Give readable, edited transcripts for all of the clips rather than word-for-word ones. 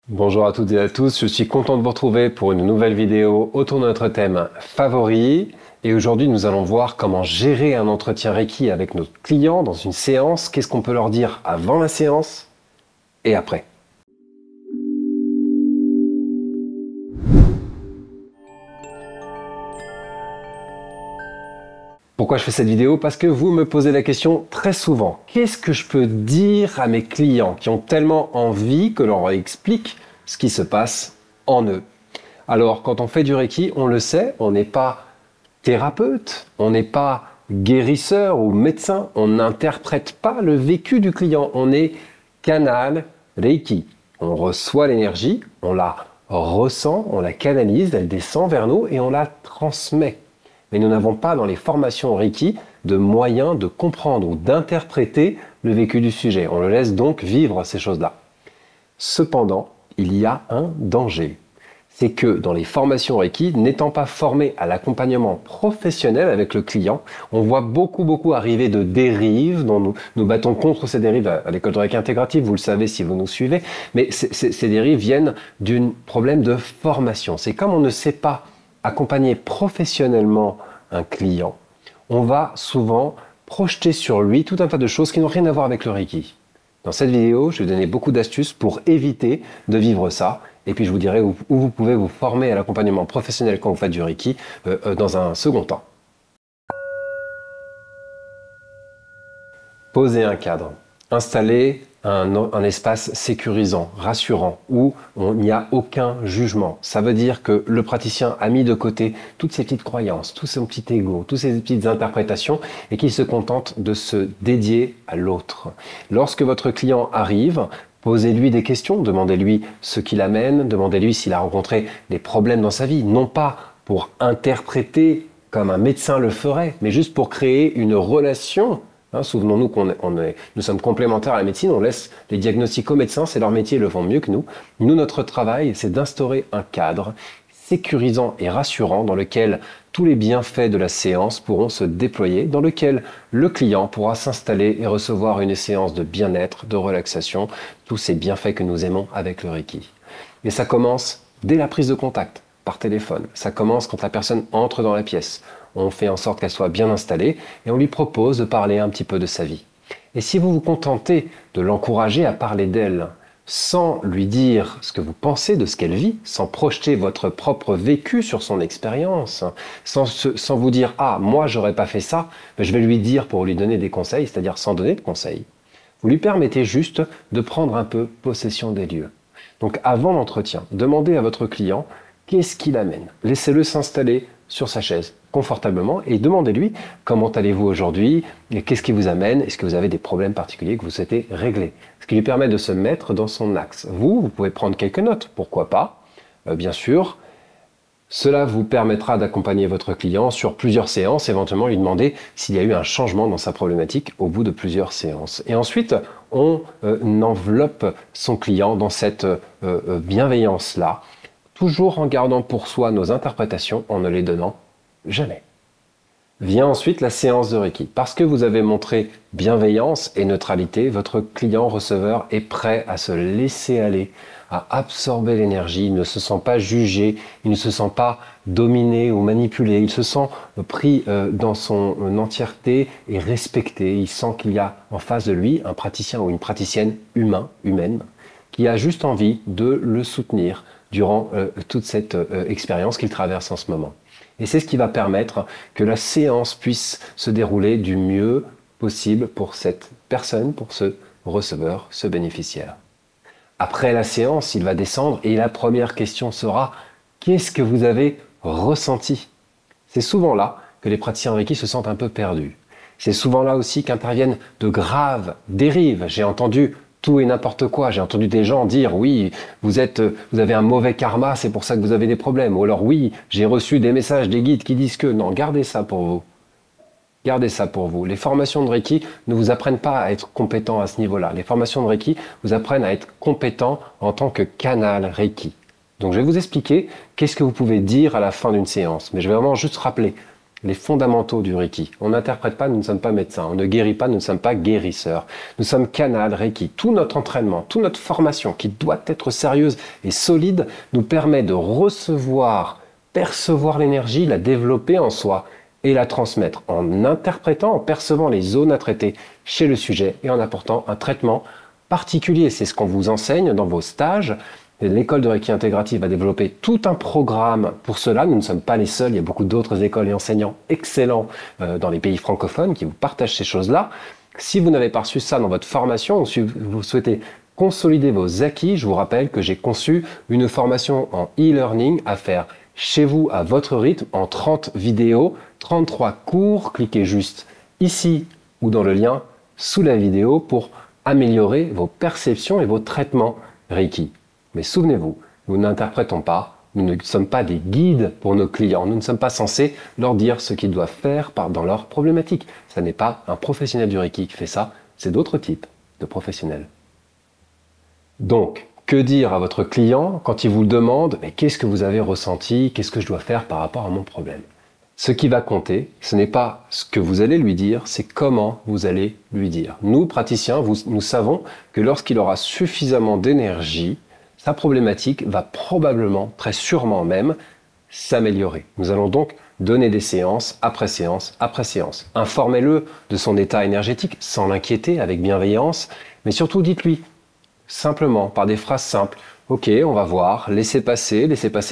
Bonjour à toutes et à tous, je suis content de vous retrouver pour une nouvelle vidéo autour de notre thème favori. Et aujourd'hui, nous allons voir comment gérer un entretien Reiki avec nos clients dans une séance. Qu'est-ce qu'on peut leur dire avant la séance et après. Pourquoi je fais cette vidéo? Parce que vous me posez la question très souvent. Qu'est-ce que je peux dire à mes clients qui ont tellement envie que l'on leur explique ce qui se passe en eux? Alors, quand on fait du Reiki, on le sait, on n'est pas thérapeute, on n'est pas guérisseur ou médecin, on n'interprète pas le vécu du client, on est canal Reiki. On reçoit l'énergie, on la ressent, on la canalise, elle descend vers nous et on la transmet. Mais nous n'avons pas dans les formations Reiki de moyens de comprendre ou d'interpréter le vécu du sujet. On le laisse donc vivre ces choses-là. Cependant, il y a un danger. C'est que dans les formations Reiki, n'étant pas formés à l'accompagnement professionnel avec le client, on voit beaucoup arriver de dérives dont nous battons contre ces dérives à l'école de Reiki intégrative, vous le savez si vous nous suivez, mais ces dérives viennent d'un problème de formation. C'est comme on ne sait pas accompagner professionnellement un client, on va souvent projeter sur lui tout un tas de choses qui n'ont rien à voir avec le Reiki. Dans cette vidéo, je vais donner beaucoup d'astuces pour éviter de vivre ça. Et puis je vous dirai où vous pouvez vous former à l'accompagnement professionnel quand vous faites du Reiki dans un second temps. Posez un cadre. Installez un espace sécurisant, rassurant, où il n'y a aucun jugement. Ça veut dire que le praticien a mis de côté toutes ses petites croyances, tout son petit ego, toutes ses petites interprétations et qu'il se contente de se dédier à l'autre. Lorsque votre client arrive, posez-lui des questions, demandez-lui ce qui l'amène, demandez-lui s'il a rencontré des problèmes dans sa vie, non pas pour interpréter comme un médecin le ferait, mais juste pour créer une relation. Souvenons-nous nous sommes complémentaires à la médecine, on laisse les diagnostics aux médecins, c'est leur métier, ils le font mieux que nous. Nous, notre travail, c'est d'instaurer un cadre sécurisant et rassurant dans lequel tous les bienfaits de la séance pourront se déployer, dans lequel le client pourra s'installer et recevoir une séance de bien-être, de relaxation, tous ces bienfaits que nous aimons avec le Reiki. Et ça commence dès la prise de contact, par téléphone. Ça commence quand la personne entre dans la pièce. On fait en sorte qu'elle soit bien installée et on lui propose de parler un petit peu de sa vie. Et si vous vous contentez de l'encourager à parler d'elle, sans lui dire ce que vous pensez de ce qu'elle vit, sans projeter votre propre vécu sur son expérience, sans vous dire « Ah, moi, j'aurais pas fait ça », je vais lui dire pour lui donner des conseils, c'est-à-dire sans donner de conseils. Vous lui permettez juste de prendre un peu possession des lieux. Donc avant l'entretien, demandez à votre client qu'est-ce qui l'amène. Laissez-le s'installer sur sa chaise confortablement et demandez-lui comment allez-vous aujourd'hui, qu'est-ce qui vous amène, est-ce que vous avez des problèmes particuliers que vous souhaitez régler. Ce qui lui permet de se mettre dans son axe. Vous pouvez prendre quelques notes, pourquoi pas, bien sûr. Cela vous permettra d'accompagner votre client sur plusieurs séances, éventuellement lui demander s'il y a eu un changement dans sa problématique au bout de plusieurs séances. Et ensuite, on enveloppe son client dans cette bienveillance-là, toujours en gardant pour soi nos interprétations, en ne les donnant jamais. Vient ensuite la séance de Reiki. Parce que vous avez montré bienveillance et neutralité, votre client receveur est prêt à se laisser aller, à absorber l'énergie. Il ne se sent pas jugé, il ne se sent pas dominé ou manipulé. Il se sent pris dans son entièreté et respecté. Il sent qu'il y a en face de lui un praticien ou une praticienne humaine, qui a juste envie de le soutenir durant toute cette expérience qu'il traverse en ce moment. Et c'est ce qui va permettre que la séance puisse se dérouler du mieux possible pour cette personne, pour ce receveur, ce bénéficiaire. Après la séance, il va descendre et la première question sera « Qu'est-ce que vous avez ressenti ?» C'est souvent là que les praticiens Reiki se sentent un peu perdus. C'est souvent là aussi qu'interviennent de graves dérives. J'ai entendu tout et n'importe quoi. J'ai entendu des gens dire « Oui, vous avez un mauvais karma, c'est pour ça que vous avez des problèmes. » Ou alors « Oui, j'ai reçu des messages des guides qui disent que... » Non, gardez ça pour vous. Gardez ça pour vous. Les formations de Reiki ne vous apprennent pas à être compétent à ce niveau-là. Les formations de Reiki vous apprennent à être compétent en tant que canal Reiki. Donc je vais vous expliquer qu'est-ce que vous pouvez dire à la fin d'une séance. Mais je vais vraiment juste rappeler les fondamentaux du Reiki. On n'interprète pas, nous ne sommes pas médecins. On ne guérit pas, nous ne sommes pas guérisseurs. Nous sommes canal Reiki. Tout notre entraînement, toute notre formation, qui doit être sérieuse et solide, nous permet de recevoir, percevoir l'énergie, la développer en soi et la transmettre en interprétant, en percevant les zones à traiter chez le sujet et en apportant un traitement particulier. C'est ce qu'on vous enseigne dans vos stages. L'école de Reiki intégrative va développer tout un programme pour cela. Nous ne sommes pas les seuls. Il y a beaucoup d'autres écoles et enseignants excellents dans les pays francophones qui vous partagent ces choses-là. Si vous n'avez pas reçu ça dans votre formation ou si vous souhaitez consolider vos acquis, je vous rappelle que j'ai conçu une formation en e-learning à faire chez vous à votre rythme en 30 vidéos, 33 cours. Cliquez juste ici ou dans le lien sous la vidéo pour améliorer vos perceptions et vos traitements Reiki. Mais souvenez-vous, nous n'interprétons pas, nous ne sommes pas des guides pour nos clients, nous ne sommes pas censés leur dire ce qu'ils doivent faire dans leurs problématiques. Ce n'est pas un professionnel du Reiki qui fait ça, c'est d'autres types de professionnels. Donc, que dire à votre client quand il vous demande « mais qu'est-ce que vous avez ressenti? Qu'est-ce que je dois faire par rapport à mon problème ?» Ce qui va compter, ce n'est pas ce que vous allez lui dire, c'est comment vous allez lui dire. Nous, praticiens, nous savons que lorsqu'il aura suffisamment d'énergie, sa problématique va probablement, très sûrement même, s'améliorer. Nous allons donc donner des séances après séance après séance. Informez-le de son état énergétique sans l'inquiéter, avec bienveillance, mais surtout dites-lui, simplement, par des phrases simples, « Ok, on va voir, laissez passer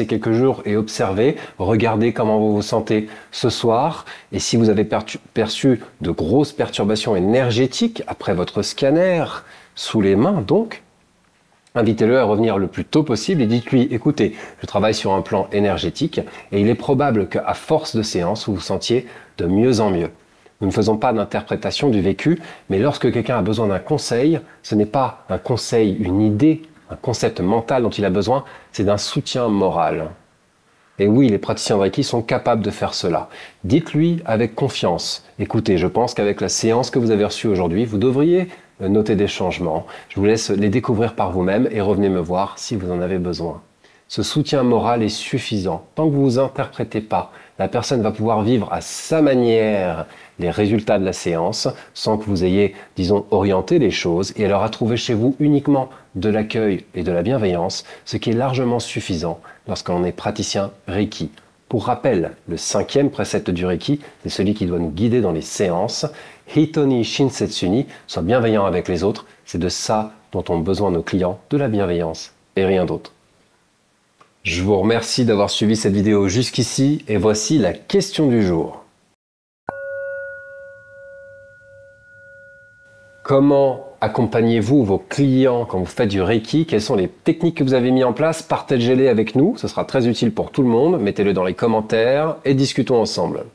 quelques jours et observez, regardez comment vous vous sentez ce soir, et si vous avez perçu de grosses perturbations énergétiques après votre scanner, sous les mains donc, invitez-le à revenir le plus tôt possible et dites-lui, écoutez, je travaille sur un plan énergétique et il est probable qu'à force de séances, vous vous sentiez de mieux en mieux. Nous ne faisons pas d'interprétation du vécu, mais lorsque quelqu'un a besoin d'un conseil, ce n'est pas un conseil, une idée, un concept mental dont il a besoin, c'est d'un soutien moral. Et oui, les praticiens de Reiki sont capables de faire cela. Dites-lui avec confiance, écoutez, je pense qu'avec la séance que vous avez reçue aujourd'hui, vous devriez noter des changements. Je vous laisse les découvrir par vous-même et revenez me voir si vous en avez besoin. Ce soutien moral est suffisant. Tant que vous ne vous interprétez pas, la personne va pouvoir vivre à sa manière les résultats de la séance sans que vous ayez, disons, orienté les choses et elle aura trouvé chez vous uniquement de l'accueil et de la bienveillance, ce qui est largement suffisant lorsqu'on est praticien Reiki. Pour rappel, le 5e précepte du Reiki, c'est celui qui doit nous guider dans les séances. Hitoni Shinsetsuni, sois bienveillant avec les autres, c'est de ça dont ont besoin nos clients, de la bienveillance et rien d'autre. Je vous remercie d'avoir suivi cette vidéo jusqu'ici et voici la question du jour. Comment accompagnez-vous vos clients quand vous faites du Reiki? Quelles sont les techniques que vous avez mises en place? Partagez-les avec nous, ce sera très utile pour tout le monde. Mettez-le dans les commentaires et discutons ensemble.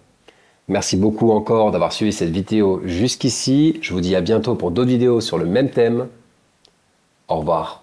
Merci beaucoup encore d'avoir suivi cette vidéo jusqu'ici. Je vous dis à bientôt pour d'autres vidéos sur le même thème. Au revoir.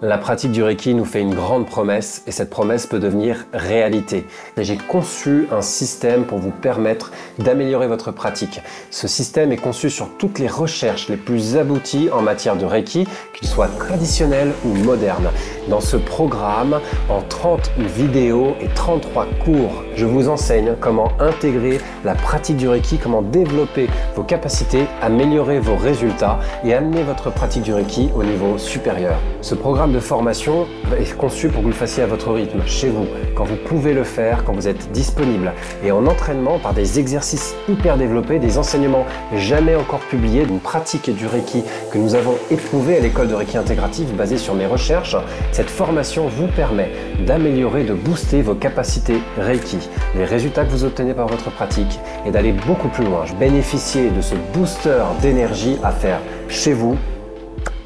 La pratique du Reiki nous fait une grande promesse et cette promesse peut devenir réalité. J'ai conçu un système pour vous permettre d'améliorer votre pratique. Ce système est conçu sur toutes les recherches les plus abouties en matière de Reiki, qu'ils soient traditionnels ou modernes. Dans ce programme, en 30 vidéos et 33 cours, je vous enseigne comment intégrer la pratique du Reiki, comment développer vos capacités, améliorer vos résultats et amener votre pratique du Reiki au niveau supérieur. Ce programme de formation est conçu pour que vous le fassiez à votre rythme, chez vous, quand vous pouvez le faire, quand vous êtes disponible. Et en entraînement par des exercices hyper développés, des enseignements jamais encore publiés, d'une pratique du Reiki que nous avons éprouvée à l'école de Reiki intégrative basée sur mes recherches. Cette formation vous permet d'améliorer, de booster vos capacités Reiki, les résultats que vous obtenez par votre pratique et d'aller beaucoup plus loin. Bénéficiez de ce booster d'énergie à faire chez vous.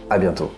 À bientôt.